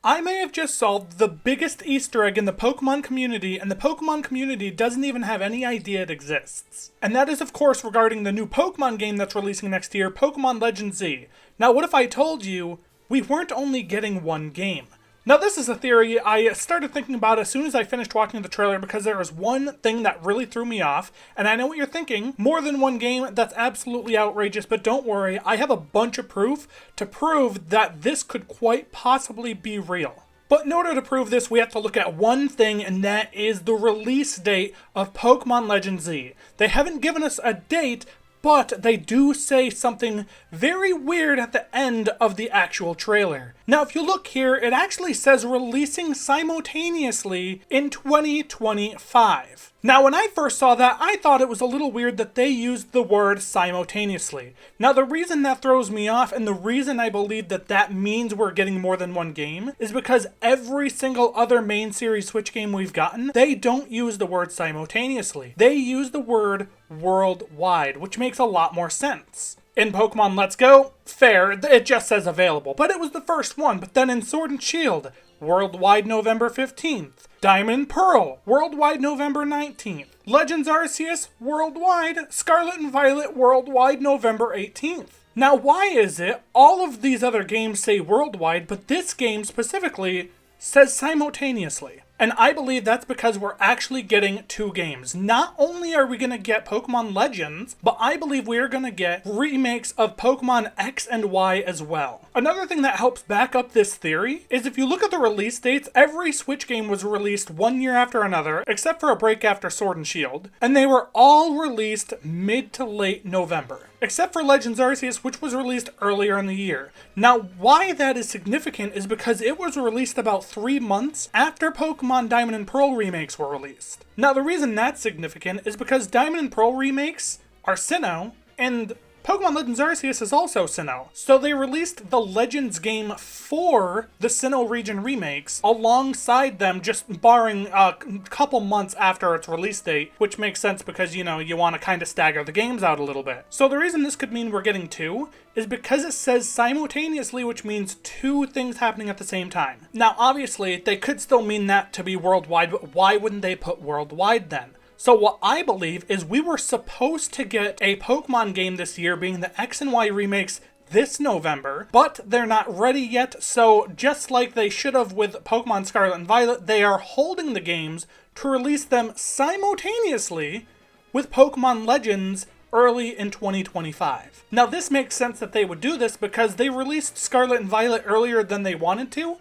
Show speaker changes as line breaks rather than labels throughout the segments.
I may have just solved the biggest Easter egg in the Pokemon community, and the Pokemon community doesn't even have any idea it exists. And that is, of course, regarding the new Pokemon game that's releasing next year, Pokemon Legends Z. Now, what if I told you we weren't only getting one game? Now, this is a theory I started thinking about as soon as I finished watching the trailer because there was one thing that really threw me off, and I know what you're thinking. More than one game? That's absolutely outrageous, but don't worry, I have a bunch of proof to prove that this could quite possibly be real. But in order to prove this, we have to look at one thing, and that is the release date of Pokemon Legends Z. They haven't given us a date, but they do say something very weird at the end of the actual trailer. Now, if you look here, it actually says releasing simultaneously in 2025. Now, when I first saw that, I thought it was a little weird that they used the word simultaneously. Now, the reason that throws me off, and the reason I believe that that means we're getting more than one game, is because every single other main series Switch game we've gotten, they don't use the word simultaneously. They use the word worldwide, which makes a lot more sense. In Pokemon Let's Go, fair, it just says available, but it was the first one. But then in Sword and Shield, worldwide November 15th. Diamond and Pearl, worldwide November 19th. Legends Arceus, worldwide. Scarlet and Violet, worldwide November 18th. Now, why is it all of these other games say worldwide, but this game specifically says simultaneously? And I believe that's because we're actually getting two games. Not only are we going to get Pokemon Legends, but I believe we are going to get remakes of Pokemon X and Y as well. Another thing that helps back up this theory is if you look at the release dates, every Switch game was released 1 year after another, except for a break after Sword and Shield, and they were all released mid to late November. Except for Legends Arceus, which was released earlier in the year. Now, why that is significant is because it was released about 3 months after Pokemon Diamond and Pearl remakes were released. Now, the reason that's significant is because Diamond and Pearl remakes are Sinnoh, and Pokemon Legends Arceus is also Sinnoh. So they released the Legends game for the Sinnoh region remakes alongside them, just barring a couple months after its release date, which makes sense because, you know, you want to kind of stagger the games out a little bit. So the reason this could mean we're getting two is because it says simultaneously, which means two things happening at the same time. Now, obviously, they could still mean that to be worldwide, but why wouldn't they put worldwide then? So what I believe is we were supposed to get a Pokemon game this year, being the X and Y remakes this November, but they're not ready yet, so just like they should have with Pokemon Scarlet and Violet, they are holding the games to release them simultaneously with Pokemon Legends early in 2025. Now, this makes sense that they would do this because they released Scarlet and Violet earlier than they wanted to,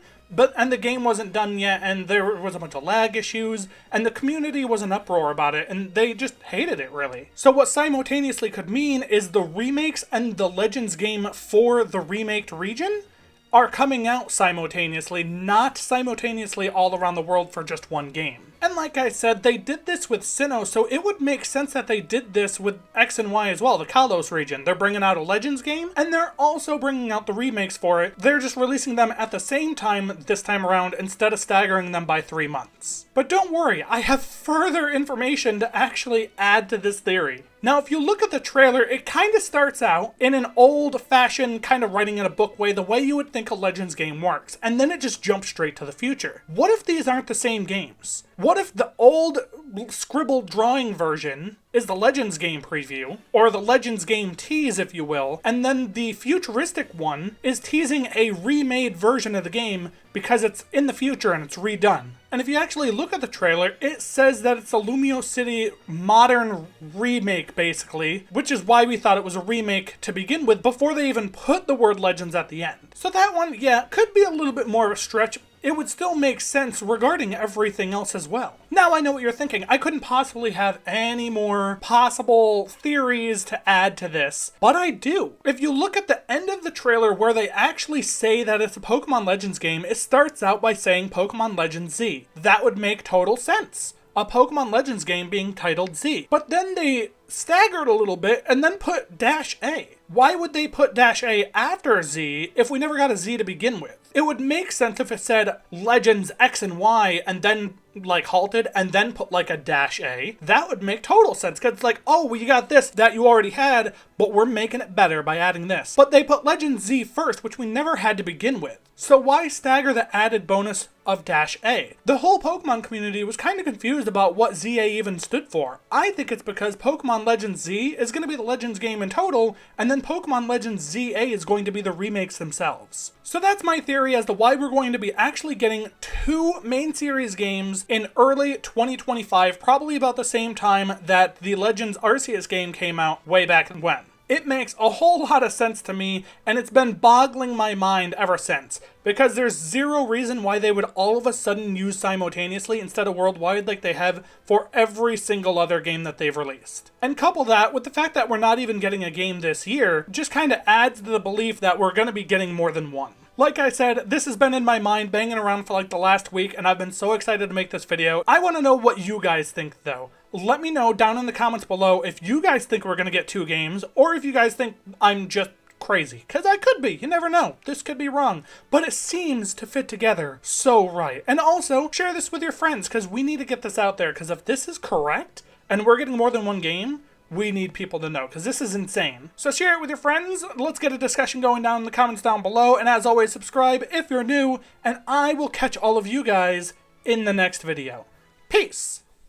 and the game wasn't done yet, and there was a bunch of lag issues, and the community was in uproar about it, and they just hated it, really. So what simultaneously could mean is the remakes and the Legends game for the remaked region are coming out simultaneously, not simultaneously all around the world for just one game. And like I said, they did this with Sinnoh, so it would make sense that they did this with X and Y as well, the Kalos region. They're bringing out a Legends game, and they're also bringing out the remakes for it. They're just releasing them at the same time this time around instead of staggering them by 3 months. But don't worry, I have further information to actually add to this theory. Now, if you look at the trailer, it kind of starts out in an old-fashioned kind of writing in a book way, the way you would think a Legends game works, and then it just jumps straight to the future. What if these aren't the same games? What if the old scribbled drawing version is the Legends game preview, or the Legends game tease, if you will, and then the futuristic one is teasing a remade version of the game because it's in the future and it's redone? And if you actually look at the trailer, it says that it's a Lumio City modern remake, basically, which is why we thought it was a remake to begin with before they even put the word Legends at the end. So that one, yeah, could be a little bit more of a stretch. It would still make sense regarding everything else as well. Now I know what you're thinking. I couldn't possibly have any more possible theories to add to this, but I do. If you look at the end of the trailer where they actually say that it's a Pokemon Legends game, it starts out by saying Pokemon Legends Z. That would make total sense. A Pokemon Legends game being titled Z. But then they staggered a little bit and then put -A. Why would they put -A after Z if we never got a Z to begin with? It would make sense if it said Legends X and Y and then like halted and then put like a -A, that would make total sense, because it's like, oh, well, you got this that you already had, but we're making it better by adding this. But they put Legend Z first, which we never had to begin with. So why stagger the added bonus of -A? The whole Pokemon community was kind of confused about what ZA even stood for. I think it's because Pokemon Legends Z is going to be the Legends game in total, and then Pokemon Legends ZA is going to be the remakes themselves. So that's my theory as to why we're going to be actually getting 2 main series games in early 2025, probably about the same time that the Legends Arceus game came out way back when. It makes a whole lot of sense to me, and it's been boggling my mind ever since, because there's zero reason why they would all of a sudden use simultaneously instead of worldwide like they have for every single other game that they've released. And couple that with the fact that we're not even getting a game this year, just kind of adds to the belief that we're going to be getting more than one. Like I said, this has been in my mind banging around for like the last week, and I've been so excited to make this video. I want to know what you guys think though. Let me know down in the comments below if you guys think we're going to get 2 games, or if you guys think I'm just crazy. Because I could be, you never know. This could be wrong. But it seems to fit together so right. And also, share this with your friends, because we need to get this out there, because if this is correct, and we're getting more than one game, we need people to know, because this is insane. So share it with your friends, let's get a discussion going down in the comments down below, and as always, subscribe if you're new, and I will catch all of you guys in the next video. Peace!